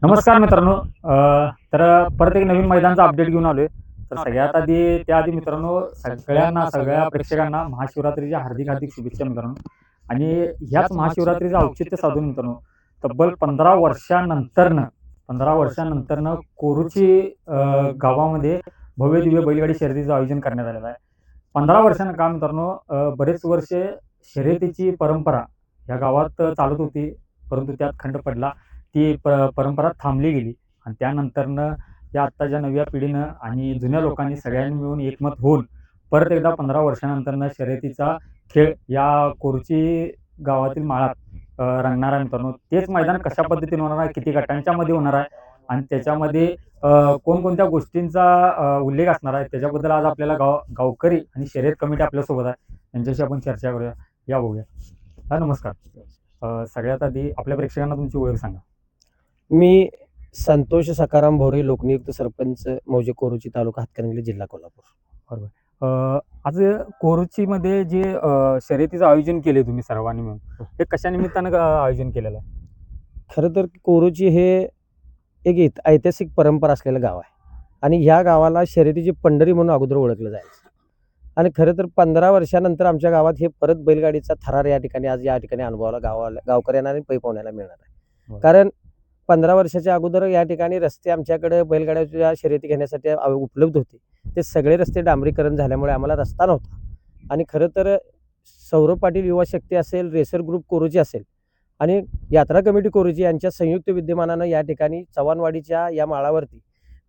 नमस्कार मित्रांनो. तर परत एक नवीन मैदानचा अपडेट घेऊन आलोय. तर सगळ्यात आधी त्याआधी मित्रांनो, सगळ्या प्रेक्षकांना महाशिवरात्रीच्या हार्दिक हार्दिक शुभेच्छा मित्रांनो. आणि ह्याच महाशिवरात्रीचं औचित्य साधून मित्रांनो, तब्बल 15 वर्षानंतरनं कोरूची गावामध्ये भव्य दिव्य बैलगाडी शर्यतीचं आयोजन करण्यात आलेलं आहे. 15 वर्षानं का मित्रांनो, बरेच वर्षे शर्यतीची परंपरा या गावात चालत होती, परंतु त्यात खंड पडला. ती परंपरा थांबली गेली आणि त्यानंतरनं या आत्ताच्या नव्या पिढीनं आणि जुन्या लोकांनी सगळ्यांनी मिळून एकमत होऊन परत एकदा 15 वर्षानंतरनं शर्यतीचा खेळ या कोरची गावातील माळात रंगणार आहे मित्रांनो. तेच मैदान कशा पद्धतीने होणार आहे, किती गटांच्या मध्ये होणार आहे आणि त्याच्यामध्ये कोणकोणत्या गोष्टींचा उल्लेख असणार आहे, त्याच्याबद्दल आज आपल्याला गावकरी आणि शर्यत कमिटी आपल्यासोबत आहे. त्यांच्याशी आपण चर्चा करूया. या बघूया. नमस्कार. सगळ्यात आधी आपल्या प्रेक्षकांना तुमची ओळख सांगा. मी संतोष सकाराम भोरे, लोकनियुक्त सरपंच मौजे कोरोची, तालुका हातकणंगले, जिल्हा कोल्हापूर. बरोबर. आज कोरुचीमध्ये जे शर्यतीचं आयोजन केले तुम्ही सर्वांनी मिळून, हे कशा निमित्तानं आयोजन केलेलं आहे? खरं तर कोरोची हे एक ऐतिहासिक परंपरा असलेलं गाव आहे आणि ह्या गावाला शर्यतीची पंढरी म्हणून अगोदर ओळखलं जायचं. आणि खरं तर 15 वर्षानंतर आमच्या गावात हे परत बैलगाडीचा थरार या ठिकाणी आज या ठिकाणी अनुभवाला गावकऱ्यांना आणि पै पाहुण्याला मिळणार आहे. कारण 15 वर्षाच्या अगोदर या ठिकाणी रस्ते आमच्याकडे बैलगाड्याच्या शर्यती घेण्यासाठी उपलब्ध होते. ते सगळे रस्ते डांबरीकरण झाल्यामुळे आम्हाला रस्ता नव्हता. आणि खरं तर सौरभ पाटील युवा शक्ती असेल, रेसर ग्रुप कोरोची असेल आणि यात्रा कमिटी कोरोची यांच्या संयुक्त विद्यमानानं या ठिकाणी चव्हाणवाडीच्या या माळावरती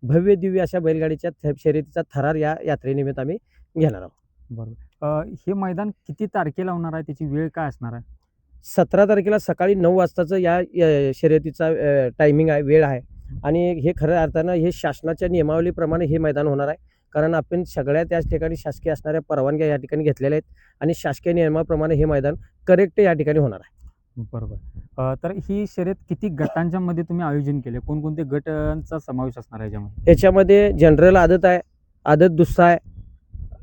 भव्य दिव्य अशा बैलगाडीच्या शर्यतीचा थरार या यात्रेनिमित्त आम्ही घेणार आहोत. बरोबर. हे मैदान किती तारखेला होणार आहे, त्याची वेळ काय असणार आहे? 17 तारखेला सकाळी 9 वाजताचं या शर्यतीचा टायमिंग आहे, वेळ आहे. आणि हे खऱ्या अर्थानं हे शासनाच्या नियमावलीप्रमाणे हे मैदान होणार आहे. कारण आपण सगळ्या त्याच ठिकाणी शासकीय असणाऱ्या परवानग्या या ठिकाणी घेतलेल्या आहेत आणि शासकीय नियमाप्रमाणे हे मैदान करेक्ट या ठिकाणी होणार आहे. बरोबर. तर ही शर्यत किती गटांच्या मध्ये तुम्ही आयोजन केले? कोणकोणते गटांचा समावेश असणार आहे याच्यामध्ये? याच्यामध्ये जनरल आदत आहे, आदत दुस्सा आहे,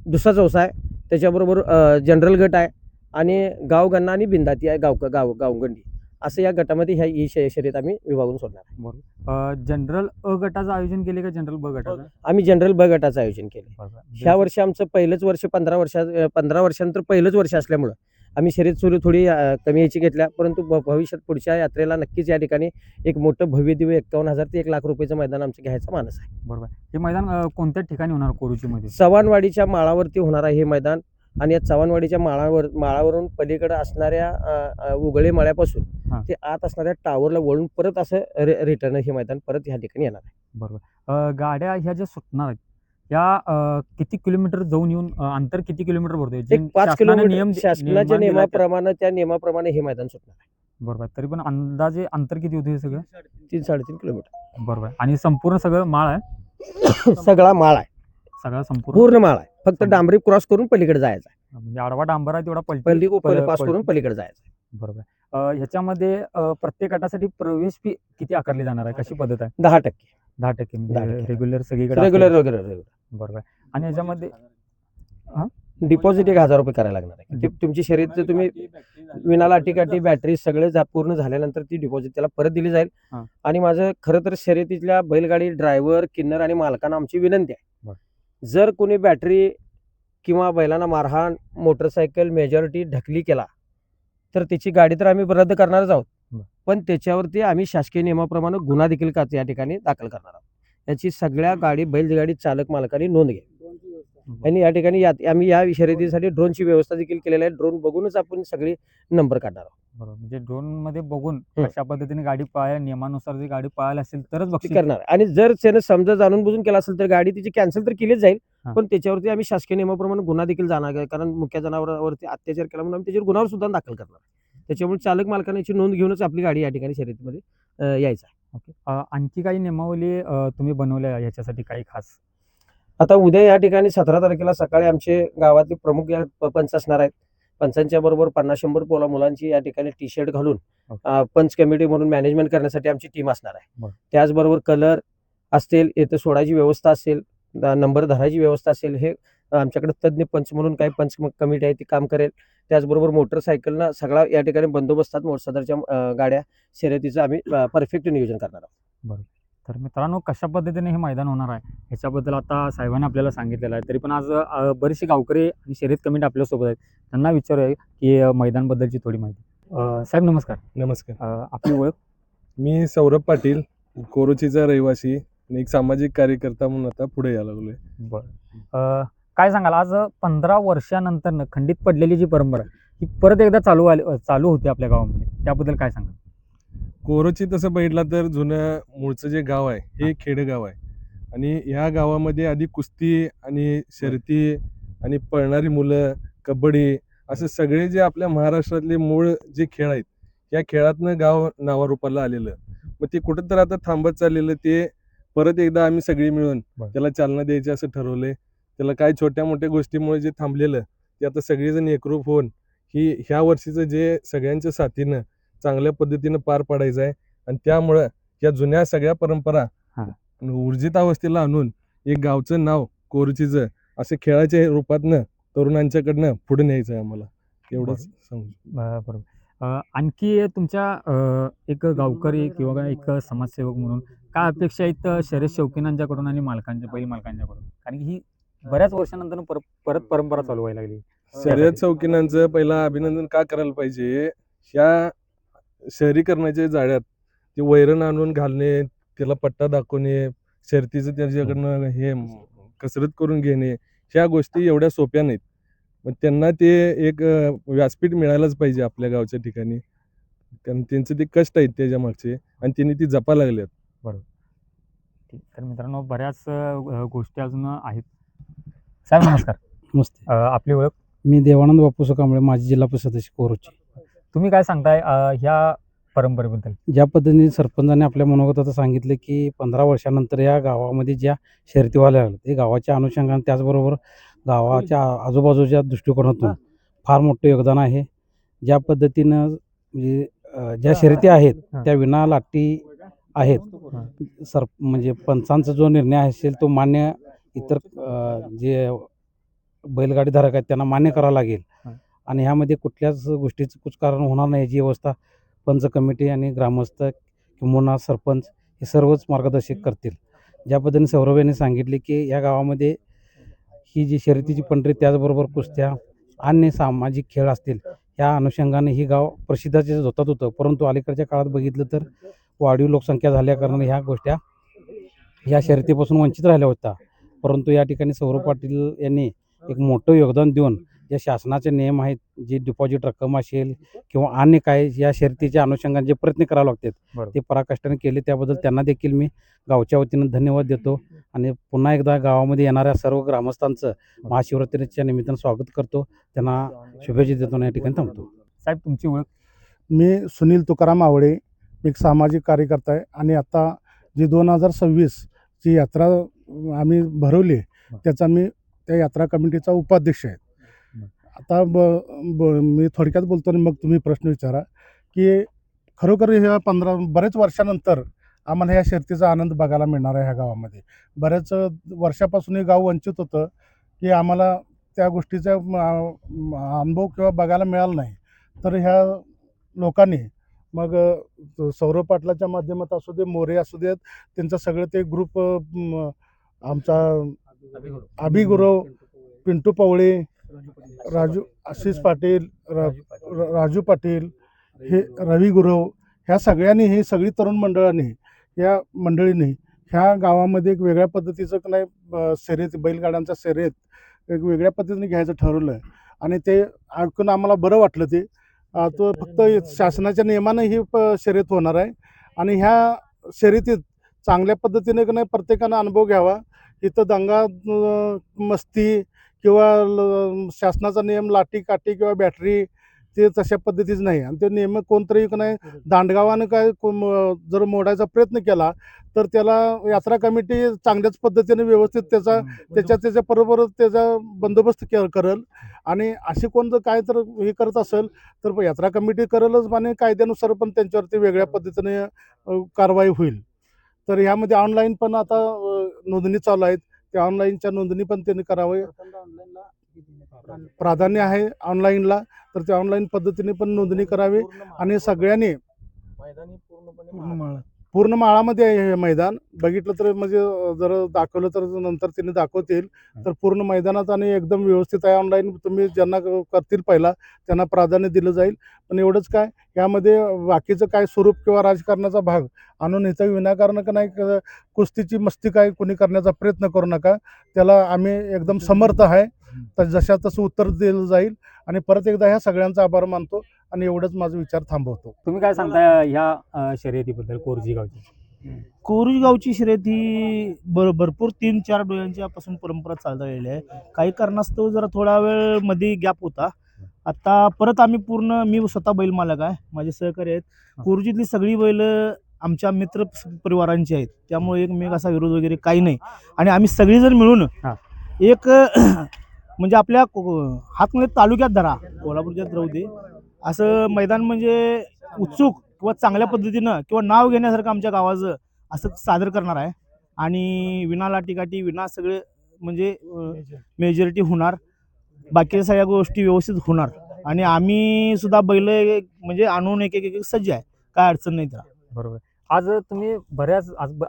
दुस्सा चौसा आहे, त्याच्याबरोबर जनरल गट आहे आणि गावगणना आणि बिंदाती आहे, गावगंडी असं या गटामध्ये ही शर्यत आम्ही विभागून सोडणार आहे. बरोबर. जनरल अ गटाचं आयोजन केले का जनरल ब गटाचं? आम्ही जनरल ब गटाचं आयोजन केले. ह्या वर्षी आमचं पहिलंच वर्ष 15 वर्षानंतर पहिलंच वर्ष असल्यामुळं आम्ही शर्यत सुरू थोडी कमी याची घेतल्या, परंतु भविष्यात पुढच्या यात्रेला नक्कीच या ठिकाणी एक मोठं भव्य दिव्य 51,000 ते 1 लाख रुपयाचं मैदान आमचं घ्यायचा मानस आहे. बरोबर. हे मैदान कोणत्या ठिकाणी होणार कोरुचीमध्ये? चव्हाणवाडीच्या माळावरती होणार आहे हे मैदान. आणि या चव्हाणवाडीच्या माळावरून पलीकडे असणाऱ्या उगळे माळ्यापासून ते आत असणाऱ्या टावरला वळून परत असं रिटर्न हे मैदान परत ह्या ठिकाणी येणार आहे. बरोबर. गाड्या ह्या ज्या सुटणार आहेत या किती किलोमीटर जाऊन येऊन अंतर किती किलोमीटर भरतोय? एक 5 किलोमीटर शासनाच्या नियमाप्रमाणे त्या नियमाप्रमाणे हे मैदान सुटणार आहे. बरोबर. तरी पण अंदाजे अंतर किती होते हे सगळं? 3-3.5 किलोमीटर. बरोबर. आणि संपूर्ण सगळं माळ आहे? सगळा माळ आहे, सगळा संपूर्ण पूर्ण माळ आहे. फक्त डांबरी क्रॉस करून पलीकडे जायचं आहे. म्हणजे आडवा डांबर आहे तेवढा पास करून पलीकडे जायचं आहे. बरोबर. ह्याच्यामध्ये प्रत्येक गटासाठी प्रवेश फी किती आकारली जाणार आहे, कशी पद्धत आहे? 10%. 10% म्हणजे रेग्युलर सगळीकडे रेग्युलर. बरोबर. आणि ह्याच्यामध्ये डिपॉझिट 1,000 रुपये करायला लागणार आहे. तुमची शर्यत तुम्ही विना लाठीकाठी बॅटरी सगळे पूर्ण झाल्यानंतर ती डिपॉझिट त्याला परत दिली जाईल. आणि माझं खरं तर शर्यतीतल्या बैलगाडी ड्रायव्हर, किन्नर आणि मालकांना आमची विनंती आहे, जर कोणी बॅटरी किंवा बैलांना मारहाण, मोटरसायकल मेजॉरिटी ढकली केला तर त्याची गाडी तर आम्ही रद्द करणारच आहोत, पण त्याच्यावरती आम्ही शासकीय नियमाप्रमाणे गुन्हा देखील या ठिकाणी दाखल करणार आहोत. याची सगळ्या बैलगाडी चालक मालकांनी नोंद घ्यावी. आणि या ठिकाणी आम्ही या शर्यतीसाठी ड्रोनची व्यवस्था देखील केलेली आहे. ड्रोन बघूनच आपण सगळे नंबर काढणार आहोत. बरोबर. म्हणजे ड्रोन मध्ये बघून अशा पद्धतीने गाडी नियमानुसार जी गाडी पळायला असेल तरच बक्षीस करणार. आणि जर त्याने समजा जाणून बुजून केला असेल तर गाडी तिची कॅन्सल तर केलीच जाईल, पण त्याच्यावरती आम्ही शासकीय नियमाप्रमाणे गुन्हा देखील जाणार, कारण मुख्य जनावरांवरती अत्याचार केला म्हणून आम्ही त्याच्यावर गुन्हा सुद्धा दाखल करणार. त्याच्यामुळे चालक मालकांना याची नोंद घेऊनच आपली गाडी या ठिकाणी शर्यतीमध्ये यायचं आहे. ओके. आणखी काही नियमावली तुम्ही बनवल्या याच्यासाठी काही खास? आता उद्या या ठिकाणी 17 तारखेला सकाळी आमचे गावातले प्रमुख पंच असणार आहेत. पंचांच्या बरोबर 50-100 मुलांची या ठिकाणी टी शर्ट घालून पंच कमिटी म्हणून मॅनेजमेंट करण्यासाठी आमची टीम असणार आहे. त्याचबरोबर कलर असतील, येथे सोडायची व्यवस्था असेल, नंबर धरायची व्यवस्था असेल, हे आमच्याकडे तज्ज्ञ पंच म्हणून काही पंच कमिटी आहे ती काम करेल. त्याचबरोबर मोटरसायकलना सगळा या ठिकाणी बंदोबस्तात सदरच्या गाड्या शर्यतीचं आम्ही परफेक्ट नियोजन करणार आहोत. तर मित्रांनो, कशा पद्धतीने हे मैदान होणार आहे ह्याच्याबद्दल आता साहेबांनी आपल्याला सांगितलेलं आहे. तरी पण आज बरेचसे गावकरी आणि शर्यत कमिटी आपल्यासोबत आहेत. त्यांना विचारूया की मैदानबद्दलची थोडी माहिती. साहेब नमस्कार. नमस्कार. आपली ओळख? मी सौरभ पाटील, कोरोचीचा रहिवासी आणि एक सामाजिक कार्यकर्ता म्हणून आता पुढे यायला लागलोय. बरं. काय सांगाल, आज 15 वर्षानंतर खंडित पडलेली जी परंपरा आहे, ही परत एकदा चालू होती आपल्या गावामध्ये, त्याबद्दल काय सांगाल? कोरोची तसं बघितलं तर जुनं मूळचं जे गाव आहे हे खेडेगाव आहे आणि ह्या गावामध्ये आधी कुस्ती आणि शर्यती आणि पळणारी मुलं, कबड्डी असे सगळे जे आपल्या महाराष्ट्रातले मूळ जे खेळ आहेत या खेळातनं गाव नावारूपाला आलेलं. मग ते कुठं तर आता थांबत चाललेलं ते परत एकदा आम्ही सगळी मिळून त्याला चालना द्यायची असं ठरवलंय. त्याला काय छोट्या मोठ्या गोष्टीमुळे जे थांबलेलं ते आता सगळेजण एकरूप होऊन ह्या वर्षीचं जे सगळ्यांच्या साथीनं चांगल्या पद्धतीनं पार पाडायचं आहे आणि त्यामुळं या जुन्या सगळ्या परंपरा ऊर्जित अवस्थेला आणून एक गावचं नाव कोरोचीचं असं खेळाच्या रूपातनं तरुणांच्याकडनं पुढे न्यायचं आहे आम्हाला, एवढंच सांगू. बरोबर. आणखी तुमच्या एक गावकरी किंवा एक समाजसेवक म्हणून काय अपेक्षा आहेत शर्यत शौकीनांच्याकडून आणि बैल मालकांच्याकडून? कारण की ही बऱ्याच वर्षानंतर परत परंपरा चालू व्हायला लागली. शर्यत शौकीनांचं पहिला अभिनंदन का करायला पाहिजे, ह्या शहरीकरणाच्या जाळ्यात ते वैरण आणून घालणे, त्याला पट्टा दाखवणे, शर्यतीचं त्याच्याकडनं हे कसरत करून घेणे, ह्या गोष्टी एवढ्या सोप्या नाहीत. मग त्यांना ते एक व्यासपीठ मिळायलाच पाहिजे आपल्या गावच्या ठिकाणी, कारण त्यांचे ते कष्ट आहेत त्याच्या मागचे आणि त्यांनी ती जपा लागल्यात. बरोबर. ठीक. तर मित्रांनो, बऱ्याच गोष्टी अजून आहेत. साहेब नमस्कार. नमस्ते. आपली ओळख? मी देवानंद बापूस कांबळे, माजी जिल्हा परिषद सदस्य कोरोची. तुम्ही काय सांगताय ह्या परंपरेबद्दल? ज्या पद्धतीने सरपंचाने आपल्या मनोगत आता सांगितलं की 15 वर्षानंतर या गावामध्ये ज्या शर्यती व्हायला लागल्या ते गावाच्या अनुषंगाने त्याचबरोबर गावाच्या आजूबाजूच्या दृष्टिकोनातून फार मोठं योगदान आहे. ज्या पद्धतीनं म्हणजे ज्या शर्यती आहेत त्या विना लाटी आहेत. म्हणजे पंचांचा जो निर्णय असेल तो मान्य इतर जे बैलगाडीधारक आहेत त्यांना मान्य करावं लागेल आणि ह्यामध्ये कुठल्याच गोष्टीचं कुचकारण होणार नाही याची व्यवस्था पंच कमिटी आणि ग्रामस्थ किंवा सरपंच हे सर्वच मार्गदर्शक करतील. ज्या पद्धतीने सौरभ यांनी सांगितले की या गावामध्ये ही जी शर्यतीची पंढरी त्याचबरोबर कुस्त्या अन्य सामाजिक खेळ असतील या अनुषंगाने ही गाव प्रसिद्धीचे होतात होतं, परंतु अलीकडच्या काळात बघितलं तर वाढीव लोकसंख्या झाल्याकारणाने ह्या गोष्टी ह्या शर्यतीपासून वंचित राहिल्या होत्या. परंतु या ठिकाणी सौरभ पाटील यांनी एक मोठं योगदान देऊन जे शासनाचे नियम आहेत, जी डिपॉझिट रक्कम असेल किंवा अन्य काय या शर्यतीच्या अनुषंगाने जे प्रयत्न करावे लागतात ते पराकाष्ठाने केले, त्याबद्दल त्यांना देखील मी गावच्या वतीनं धन्यवाद देतो आणि पुन्हा एकदा गावामध्ये येणाऱ्या सर्व ग्रामस्थांचं महाशिवरात्रीच्या निमित्तानं स्वागत करतो, त्यांना शुभेच्छा देतो आणि या ठिकाणी थांबतो. साहेब तुमची ओळख? मी सुनील तुकाराम आवळे, एक सामाजिक कार्यकर्ता आहे आणि आता जी 2026 ची यात्रा आम्ही भरवली त्याचा मी त्या यात्रा कमिटीचा उपाध्यक्ष आहे. आता मी थोडक्यात बोलतो आणि मग तुम्ही प्रश्न विचारा की खरोखर ह्या बरेच वर्षानंतर आम्हाला ह्या शर्यतीचा आनंद बघायला मिळणार आहे. ह्या गावामध्ये बऱ्याच वर्षापासून हे गाव वंचित होतं की आम्हाला त्या गोष्टीचा अनुभव किंवा बघायला मिळाला नाही. तर ह्या लोकांनी मग सौरभ पाटलाच्या माध्यमात असू दे, मोरे असू देत, त्यांचं सगळं ते ग्रुप, आमचा अभिगुरव, पिंटू पवळे, राजू आशिष पाटील, राजू पाटील, हे रवी गुरव, ह्या सगळ्यांनी, ही सगळी तरुण मंडळांनी या मंडळींनी ह्या गावामध्ये एक वेगळ्या पद्धतीचं नाही शर्यत, बैलगाड्यांचा शर्यत एक वेगळ्या पद्धतीने घ्यायचं ठरवलं आणि ते ऐकून आम्हाला बरं वाटलं. ते तो फक्त शासनाच्या नियमानं ही शर्यत होणार आहे आणि ह्या शर्यतीत चांगल्या पद्धतीने नाही प्रत्येकानं अनुभव घ्यावा. इथं दंगा मस्ती किंवा शासनाचा नियम लाठी काठी किंवा बॅटरी ते तशा पद्धतीचं नाही आणि ते नियम कोणतरी नाही दांडगावानं काय जर मोडायचा प्रयत्न केला तर त्याला यात्रा कमिटी चांगल्याच पद्धतीने व्यवस्थित त्याच्या बरोबर त्याचा बंदोबस्त करेल आणि असे कोण जर काय तर हे करत असेल तर यात्रा कमिटी करेलच आणि कायद्यानुसार पण त्यांच्यावरती वेगळ्या पद्धतीने कारवाई होईल. तर ह्यामध्ये ऑनलाईन पण आता नोंदणी चालू आहेत, त्या ऑनलाईनच्या नोंदणी पण त्यांनी करावी, प्राधान्य आहे ऑनलाईनला. तर त्या ऑनलाईन पद्धतीने पण नोंदणी करावी आणि सगळ्यांनी पूर्ण माळामध्ये आहे हे मैदान. बघितलं तर म्हणजे जर दाखवलं तर नंतर त्यांनी दाखवतील. तर पूर्ण मैदानात आणि एकदम व्यवस्थित आहे. ऑनलाईन तुम्ही ज्यांना करतील पहिला त्यांना प्राधान्य दिलं जाईल. पण एवढंच काय, यामध्ये बाकीचं काय स्वरूप किंवा राजकारणाचा भाग आणून इथं विनाकारण का नाही कुस्तीची मस्ती काय कोणी करण्याचा प्रयत्न करू नका. त्याला आम्ही एकदम समर्थ आहे. तर जशा तसं उत्तर दिलं जाईल. आणि परत एकदा ह्या सगळ्यांचा आभार मानतो आणि एवढंच माझा विचार थांबवतो. तुम्ही काय सांगताय ह्या शर्यतीबद्दल कोरची गावची? कोरुज गावची शर्यत ही भरपूर 3-4 डोळ्यांच्यापासून परंपरा चालत आलेली आहे. काही कारणास्तव जरा थोडा वेळ मध्ये गॅप होता. आता परत आम्ही मी स्वतः बैल मालक आहे, माझे सहकारी आहेत. कोरुजीतली सगळी बैल आमच्या मित्र परिवारांची आहेत, त्यामुळे एकमेक असा विरोध वगैरे काही नाही. आणि आम्ही सगळीजण मिळून एक म्हणजे आपल्या हातमध्ये तालुक्यात धरा, कोल्हापूरच्यात राहू दे, असं मैदान म्हणजे उत्सुक किंवा चांगल्या पद्धतीनं किंवा नाव घेण्यासारखं आमच्या गावाचं असं सादर करणार आहे. आणि विना लाटीकाठी विना सगळे म्हणजे मेजॉरिटी होणार, बाकीच्या सगळ्या गोष्टी व्यवस्थित होणार. आणि आम्ही सुद्धा बैल म्हणजे आणून एक सज्ज आहे, काय अडचण नाही त्याला. बरोबर. आज तुम्ही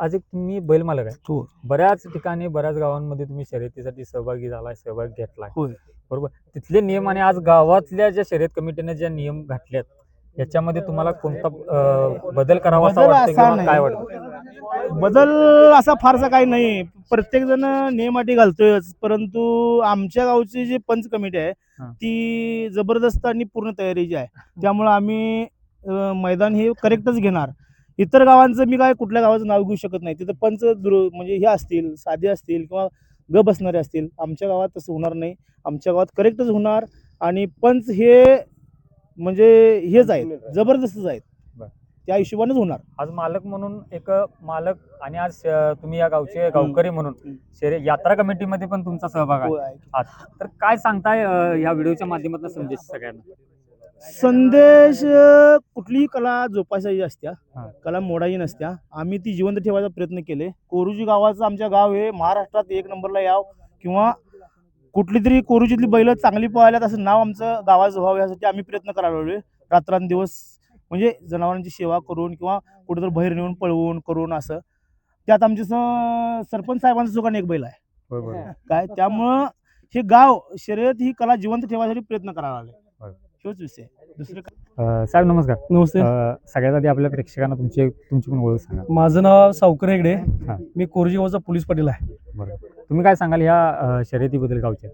आज एक तुम्ही बैल मालक आहे. हो. बऱ्याच ठिकाणी बऱ्याच गावांमध्ये तुम्ही शर्यतीसाठी सहभाग घेतलाय. होय. बरोबर. तिथले नियम आणि आज गावातल्या ज्या शर्यत कमिटीने ज्या नियम घातलेत याच्यामध्ये तुम्हाला कोणता बदल करावा असं बदल वाटतं असा किंवा नाही. काय वाटतं? बदल असा फारसा काही नाही. प्रत्येक जण नियमाटी घालतोयच, परंतु आमच्या गावची जी पंच कमिटी आहे ती जबरदस्त आणि पूर्ण तयारीची आहे. त्यामुळे आम्ही मैदान हे करेक्टच घेणार. इतर गावांचं मी काय कुठल्या गावाचं नाव घेऊ शकत नाही. तिथं पंच म्हणजे हे असतील, साधे असतील किंवा ग बसणारे असतील. आमच्या गावात तसं होणार नाही. आमच्या गावात करेक्टच होणार. आणि पंच हे म्हणजे हेच आहेत, जबरदस्तच आहेत, त्या हिशोबानेच होणार. आज मालक म्हणून एक मालक आणि आज तुम्ही या गावचे गावकरी म्हणून यात्रा कमिटीमध्ये पण तुमचा सहभाग आहे. आज तर काय सांगताय या व्हिडिओच्या माध्यमातून संदेश सगळ्यांना? संदेश कुठलीही कला जोपासायची असत्या, कला मोडायची नसत्या. आम्ही ती जिवंत ठेवायचा प्रयत्न केले. कोरुजी गावाचं आमच्या गाव हे महाराष्ट्रात 1 नंबरला यावं किंवा कुठली तरी कोरुजीतली बैल चांगली पळाल्यात असं नाव आमचं गावाचं व्हावं यासाठी आम्ही प्रयत्न करायला लागलोय. रात्रंदिवस म्हणजे जनावरांची सेवा करून किंवा कुठेतरी बाहेर नेऊन पळवून करून असं. त्यात आमचे सरपंच साहेबांचं सुद्धा एक बैल आहे काय. त्यामुळं हे गाव शर्यत ही कला जिवंत ठेवायसाठी प्रयत्न करायला लागले. तोच विषय, दुसरं काय. साहेब नमस्कार. नमस्ते. सगळ्यात आधी आपल्या प्रेक्षकांना तुमची पण ओळख सांगा. माझं नाव सावकर हेगडे, मी कोरजी गावचा पोलीस पाटील आहे. बरोबर. तुम्ही काय सांगाल ह्या शर्यतीबद्दल गावच्या?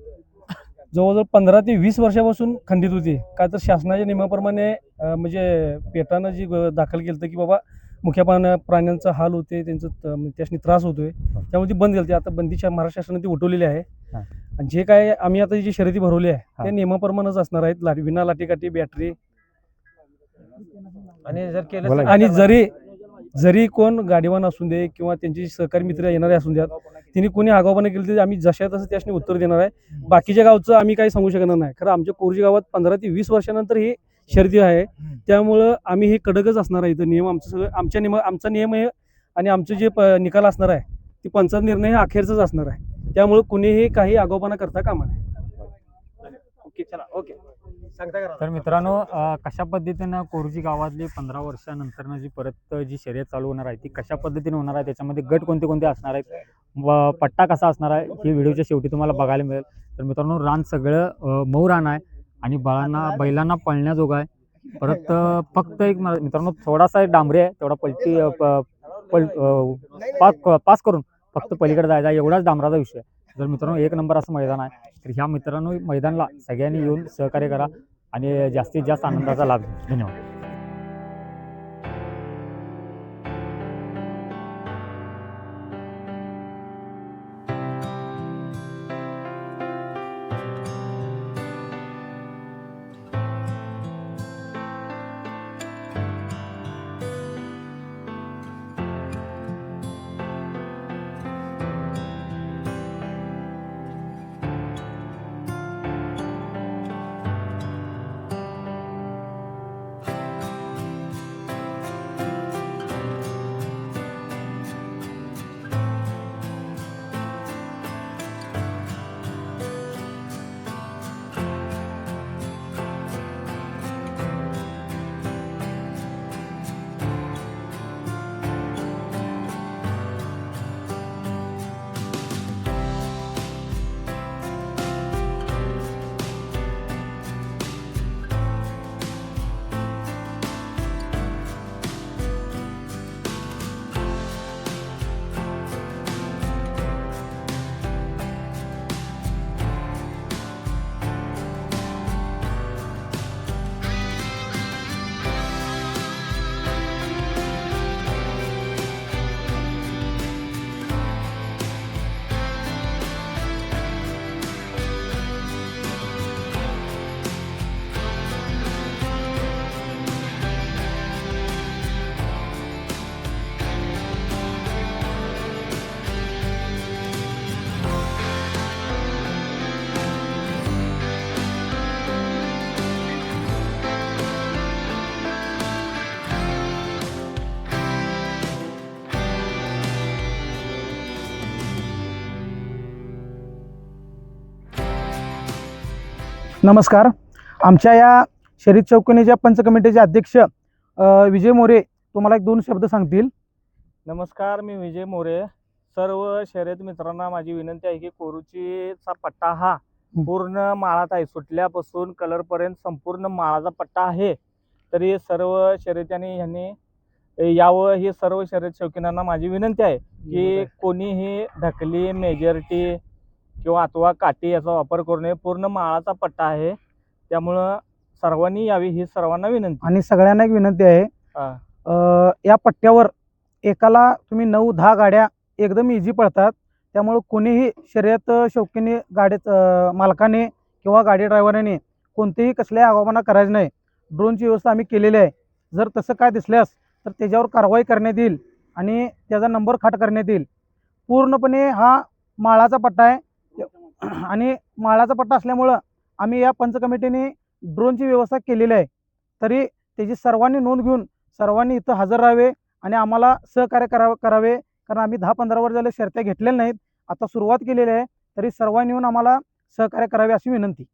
जवळजवळ 15 ते 20 वर्षापासून खंडित होती. काय तर शासनाच्या नियमाप्रमाणे म्हणजे पेटानं जी दाखल केलं की बाबा मुख्या प्राण्यांचा हाल होते, त्यांचं त्यासनी त्रास होतोय, त्यामुळे ती बंद केली. आता बंदीच्या महाराष्ट्र शासनाने ती उठवलेली आहे. आणि जे काय आम्ही आता जी शर्यती भरवली आहे त्या नियमाप्रमाणेच असणार आहेत. विना लाटीकाठी, बॅटरी आणि जर केलं आणि जरी कोण गाडीवान असू दे किंवा त्यांचे सहकारी मित्र येणारे असू द्यात, तिने कोणी आगाऊपणा केली तरी आम्ही जशा तसं त्यासनी उत्तर देणार आहे. बाकीच्या गावचं आम्ही काही सांगू शकणार नाही. खरं आमच्या कोरजी गावात 15 ते 20 वर्षानंतर ही शर्यती आहे, त्यामुळं आम्ही हे कडकच असणार आहे. इथं नियम आमचं सगळं आमचा नियम आहे आणि आमचं जे निकाल असणार आहे ती पंचायत निर्णय हे अखेरचाच असणार आहे. त्यामुळे कुणीही काही आगाऊपणा करता कामा नये. तर मित्रांनो, कशा पद्धतीनं कोरजी गावातली 15 वर्षानंतर जी परत जी शर्यत चालू होणार आहे ती कशा पद्धतीने होणार आहे, त्याच्यामध्ये गट कोणते कोणते असणार आहेत व पट्टा कसा असणार आहे हे व्हिडिओच्या शेवटी तुम्हाला बघायला मिळेल. तर मित्रांनो, रान सगळं मऊ रान आहे आणि बैलांना पळण्याजोगं आहे. परत फक्त एक मित्रांनो थोडासा डांबरे आहे, तेवढा पास करून फक्त पलीकडे जायचा एवढाच डांबराचा विषय. जर मित्रांनो 1 नंबर असं मैदान आहे. तर ह्या मित्रांनो मैदानाला सगळ्यांनी येऊन सहकार्य करा आणि जास्तीत जास्त आनंदाचा लाभ घ्या. धन्यवाद. नमस्कार. आमच्या या शर्यत चौकणीच्या पंच कमिटीचे अध्यक्ष विजय मोरे तुम्हाला एक दोन शब्द सांगतील. नमस्कार, मी विजय मोरे. सर्व शर्यत मित्रांना माझी विनंती आहे की कोरोचीचा पट्टा हा पूर्ण माळात आहे. सुटल्यापासून कलरपर्यंत संपूर्ण माळाचा पट्टा आहे. तरी सर्व शर्यत्यांनी ह्यांनी यावं ही सर्व शर्यत शौकीनांना माझी विनंती आहे की कोणीही ढकली, मेजॉरिटी किंवा अथवा काठी याचा वापर करू नये. पूर्ण माळाचा पट्टा आहे, त्यामुळं सर्वांनी यावी ही सर्वांना विनंती. आणि सगळ्यांना एक विनंती आहे, या पट्ट्यावर एकाला तुम्ही 9-10 गाड्या एकदम इझी पडतात. त्यामुळं कोणीही शर्यत शौकीनी गाडीत मालकाने किंवा गाडी ड्रायव्हराने कोणतेही कसल्याही आगाऊपणा करायचं नाही. ड्रोनची व्यवस्था आम्ही केलेली आहे. जर तसं काय दिसल्यास तर त्याच्यावर कारवाई करण्यात येईल आणि त्याचा नंबर खाट करण्यात येईल. पूर्णपणे हा माळाचा पट्टा आहे आणि माळाचा पट्टा असल्यामुळं आम्ही या पंच कमिटीने ड्रोनची व्यवस्था केलेली आहे. तरी त्याची सर्वांनी नोंद घेऊन सर्वांनी इथं हजर राहावे आणि आम्हाला सहकार्य करावे. कारण आम्ही 10-15 वर्ष झाले शर्त्या घेतलेल्या नाहीत, आता सुरुवात केलेली आहे. तरी सर्वांनी येऊन आम्हाला सहकार्य करावे अशी विनंती.